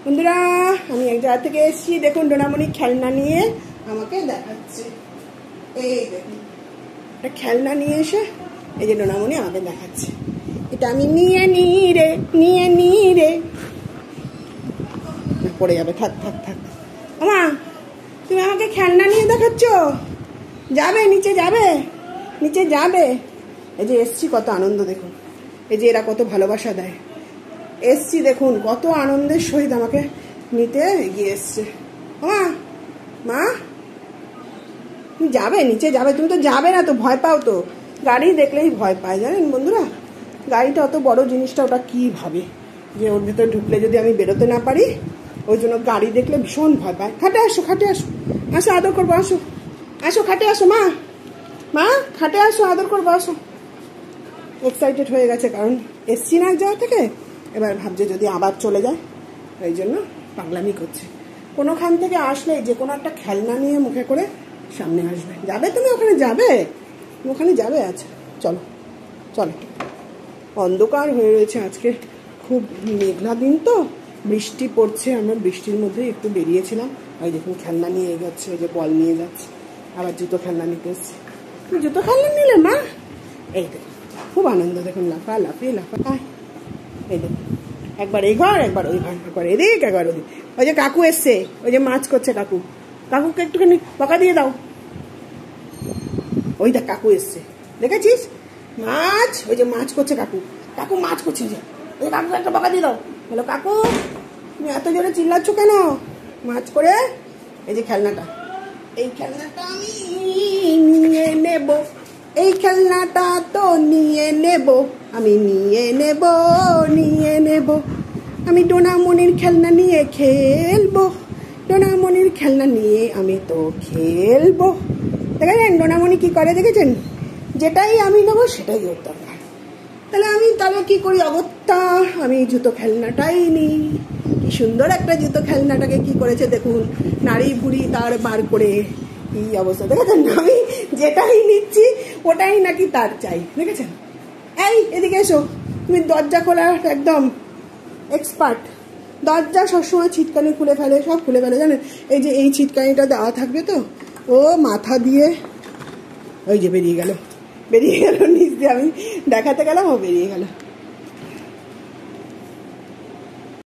বন্ধুরা আমি এক জায়গা থেকে এসেছি, দেখুন ডোনামণি খেলনা নিয়ে আমাকে দেখাচ্ছে। এই দেখুন একটা খেলনা নিয়ে এসে এই যে ডোনামণি আমাকে দেখাচ্ছে, এটা আমি নিয়ে নি রে পড়ে যাবে, থাক থাক থাক। আমা তুমি আমাকে খেলনা নিয়ে দেখাচ্ছ, যাবে নিচে যাবে, নিচে যাবে। এই যে এসছি, কত আনন্দ দেখুন, এই যে এরা কত ভালোবাসা দেয়। এসছি দেখুন কত আনন্দের সহিত আমাকে নিতে এগিয়ে এসছে। মা মা তুমি যাবে, নিচে যাবে, তুমি তো যাবে না তো, ভয় পাও তো, গাড়ি দেখলেই ভয় পায় জানেন বন্ধুরা। গাড়িটা অত বড় জিনিসটা, ওটা কি ভাবে যে ওর ভিতরে ঢুকলে যদি আমি বেরোতে না পারি, ওই জন্য গাড়ি দেখলে ভীষণ ভয় পায়। খাটে আসো, খাটে আসো, আসো আদর করবো, আসো আসো খাটে আসো, মা মা খাটে আসো, আদর করবো, আসো। এক্সাইটেড হয়ে গেছে, কারণ এসছি না এক জায়গা থেকে, এবার ভাবছে যদি আবার চলে যায়, এই জন্য পাগলামি করছে। কোনোখান থেকে আসলে যে কোনো একটা খেলনা নিয়ে মুখে করে সামনে আসবে। যাবে তুমি ওখানে, যাবে ওখানে যাবে। আচ্ছা চলো চলো। অন্ধকার হয়ে রয়েছে, আজকে খুব মেঘলা দিন তো, বৃষ্টি পড়ছে। আমরা বৃষ্টির মধ্যে একটু বেরিয়েছিলাম। ওই দেখুন খেলনা নিয়ে এগোচ্ছে, ওই যে বল নিয়ে যাচ্ছে, আবার জুতো খেলনা নিতে এসছে। তুমি জুতো খেলনা নিলে মা? এই দেখুন খুব আনন্দ, দেখুন লাফা লাফিয়ে লাফা। এই দেখুন একবার এই ঘর, একবার ওই ঘর, একবার এদিক একবার ওদিক। ওই যে কাকু এসছে, ওই যে মাছ করছে কাকু, কাকুকে একটুখানি বকা দিয়ে দাও। ওই দেখ কাকু এসছে, দেখেছিস মাছ, ওই যে মাছ করছে কাকু, কাকু মাছ করছে, যে ওই কাকুকে একটা বকা দিয়ে দাও। বলো কাকু তুমি এত জোরে চিল্লাচ্ছ কেন মাছ করে? এই যে খেলনাটা, এই খেলনাটা আমি নিয়ে নেব, এই খেলনাটা তো নিয়ে নেব, আমি নিয়ে নেব, নিয়ে নেব। আমি ডোনামণির খেলনা নিয়ে খেলবো, ডোনামণির খেলনা নিয়ে আমি তো খেলবো। দেখেছেন ডোনামণি কি করে, দেখেছেন? যেটাই আমি নেবো সেটাই ওর দরকার। তাহলে কি করি অগত্যা, আমি জুতো খেলনাটাই নিই। কি সুন্দর একটা জুতো খেলনাটাকে কি করেছে দেখুন, নাড়ি ভুড়ি তার বার করে কি অবস্থা দেখেছেন। আমি যেটাই নিচ্ছি ওটাই নাকি তার চাই, দেখেছেন? এই এদিকে এসো, তুমি দরজা খোলার একদম এক্সপার্ট। দরজা সবসময় ছিটকানি খুলে ফেলে, সব খুলে ফেলে জানেন। এই যে এই ছিটকানিটা দেওয়া থাকবে তো, ও মাথা দিয়ে ওই যে বেরিয়ে গেল নিচ দিয়ে, আমি দেখাতে গেলাম ও বেরিয়ে গেল।